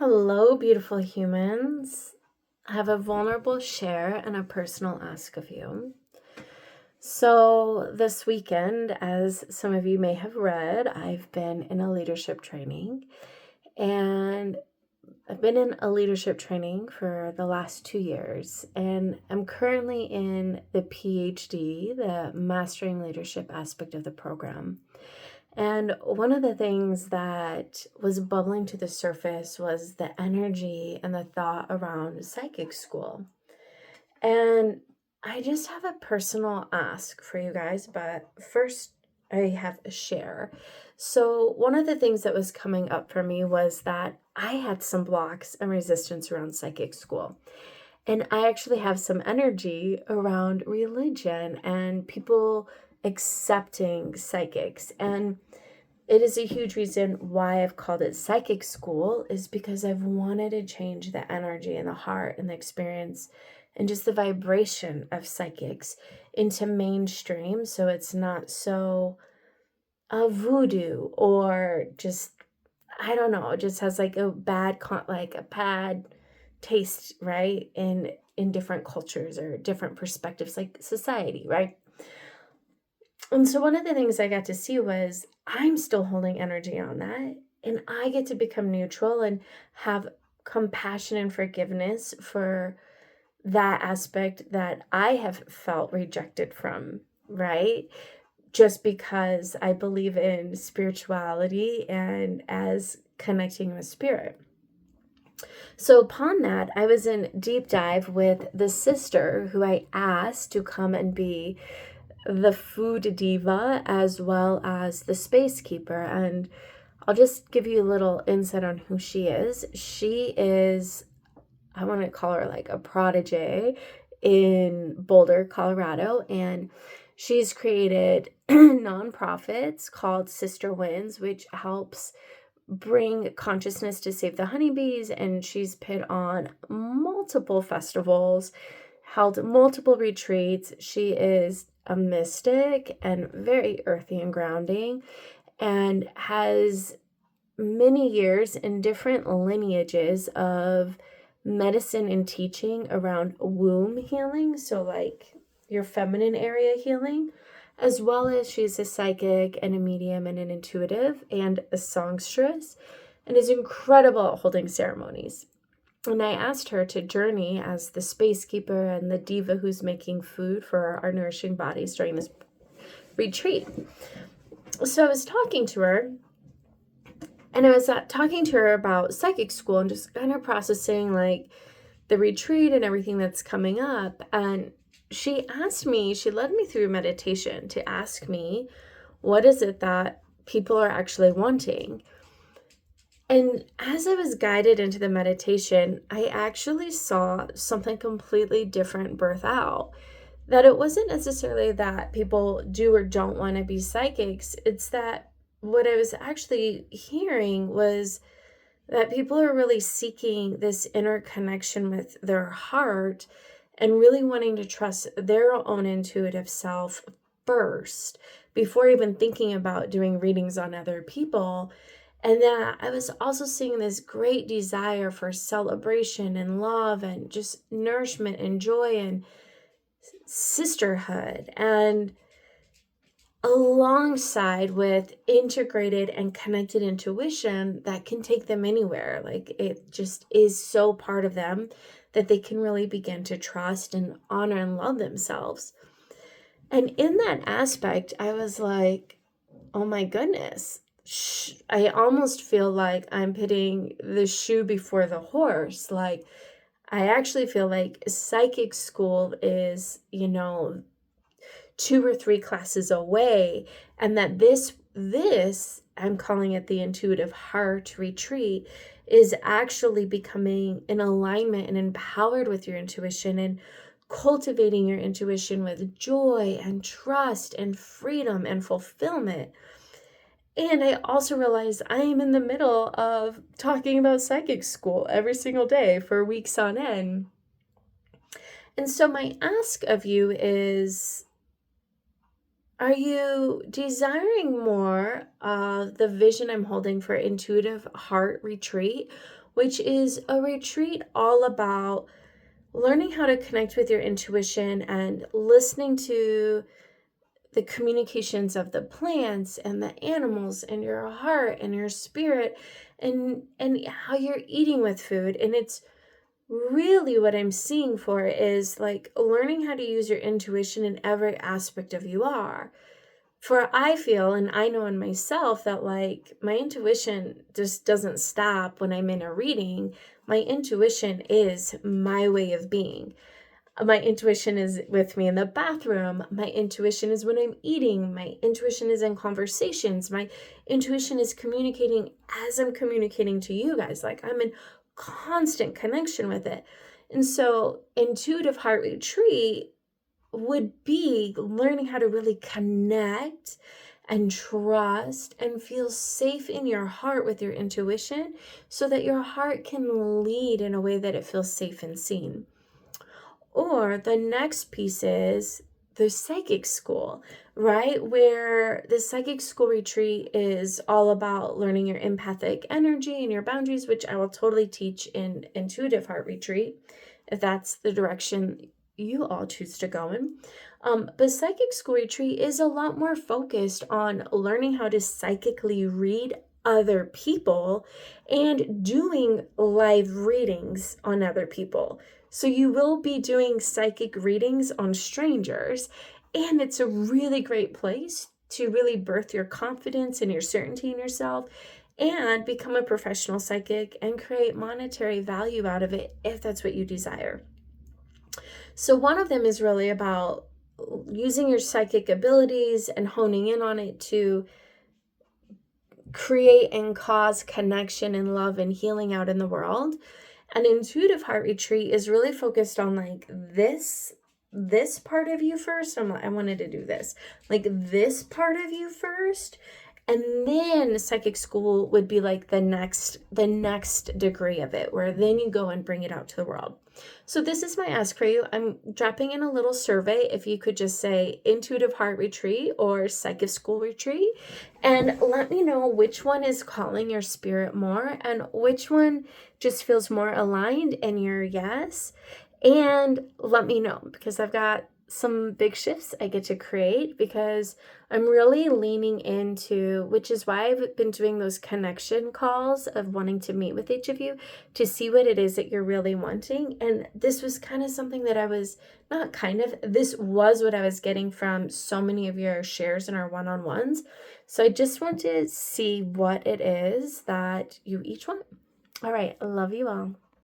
Hello, beautiful humans. I have a vulnerable share and a personal ask of you. So, this weekend, as some of you may have read, I've been in a leadership training, and I've been in a leadership training for the last 2 years, and I'm currently in the PhD, the Mastering Leadership aspect of the program. And one of the things that was bubbling to the surface was the energy and the thought around psychic school. And I just have a personal ask for you guys, but first I have a share. So, one of the things that was coming up for me was that I had some blocks and resistance around psychic school. And I actually have some energy around religion and people accepting psychics. And it is a huge reason why I've called it psychic school, is because I've wanted to change the energy and the heart and the experience and just the vibration of psychics into mainstream, so it's not so voodoo or just, I don't know, just has like a bad taste, right? In different cultures or different perspectives, like society, right? And so one of the things I got to see was I'm still holding energy on that, and I get to become neutral and have compassion and forgiveness for that aspect that I have felt rejected from, right? Just because I believe in spirituality and as connecting with spirit. So upon that, I was in deep dive with the sister who I asked to come and be the food diva as well as the space keeper. And I'll just give you a little insight on who she is. She is, I want to call her like a prodigy in Boulder, Colorado. And she's created nonprofits called Sister Wins, which helps bring consciousness to save the honeybees. And she's put on multiple festivals, held multiple retreats. She is a mystic and very earthy and grounding, and has many years in different lineages of medicine and teaching around womb healing, so like your feminine area healing, as well as she's a psychic and a medium and an intuitive and a songstress, and is incredible at holding ceremonies. And I asked her to journey as the space keeper and the diva who's making food for our nourishing bodies during this retreat. So I was talking to her, and I was talking to her about psychic school and just kind of processing like the retreat and everything that's coming up. And she led me through meditation to ask me, what is it that people are actually wanting? And as I was guided into the meditation, I actually saw something completely different birth out. That it wasn't necessarily that people do or don't want to be psychics. It's that what I was actually hearing was that people are really seeking this inner connection with their heart and really wanting to trust their own intuitive self first before even thinking about doing readings on other people. And that I was also seeing this great desire for celebration and love and just nourishment and joy and sisterhood, and alongside with integrated and connected intuition that can take them anywhere. Like it just is so part of them that they can really begin to trust and honor and love themselves. And in that aspect, I was like, oh my goodness. I almost feel like I'm putting the shoe before the horse. Like, I actually feel like psychic school is, 2 or 3 classes away, and that this I'm calling it the intuitive heart retreat, is actually becoming in alignment and empowered with your intuition and cultivating your intuition with joy and trust and freedom and fulfillment. And I also realized I am in the middle of talking about psychic school every single day for weeks on end. And so my ask of you is, Are you desiring more of the vision I'm holding for Intuitive Heart Retreat, which is a retreat all about learning how to connect with your intuition and listening to the communications of the plants and the animals and your heart and your spirit and how you're eating with food. And it's really what I'm seeing for is like learning how to use your intuition in every aspect of you are. For I feel and I know in myself that like my intuition just doesn't stop when I'm in a reading. My intuition is my way of being. My intuition is with me in the bathroom. My intuition is when I'm eating. My intuition is in conversations. My intuition is communicating as I'm communicating to you guys. Like I'm in constant connection with it. And so, Intuitive Heart Retreat would be learning how to really connect and trust and feel safe in your heart with your intuition so that your heart can lead in a way that it feels safe and seen. Or the next piece is the psychic school, right? Where the psychic school retreat is all about learning your empathic energy and your boundaries, which I will totally teach in Intuitive Heart Retreat, if that's the direction you all choose to go in. But psychic school retreat is a lot more focused on learning how to psychically read other people and doing live readings on other people. So you will be doing psychic readings on strangers, and it's a really great place to really birth your confidence and your certainty in yourself and become a professional psychic and create monetary value out of it if that's what you desire. So one of them is really about using your psychic abilities and honing in on it to create and cause connection and love and healing out in the world. An Intuitive Heart Retreat is really focused on like this part of you first. I wanted to do this, like this part of you first. And then psychic school would be like the next degree of it, where then you go and bring it out to the world. So this is my ask for you. I'm dropping in a little survey. If you could just say Intuitive Heart Retreat or Psychic School Retreat, and let me know which one is calling your spirit more and which one just feels more aligned in your yes. And let me know, because I've got some big shifts I get to create, because I'm really leaning into, which is why I've been doing those connection calls of wanting to meet with each of you to see what it is that you're really wanting. And this was kind of something that this was what I was getting from so many of your shares in our one-on-ones. So I just want to see what it is that you each want. All right. I love you all.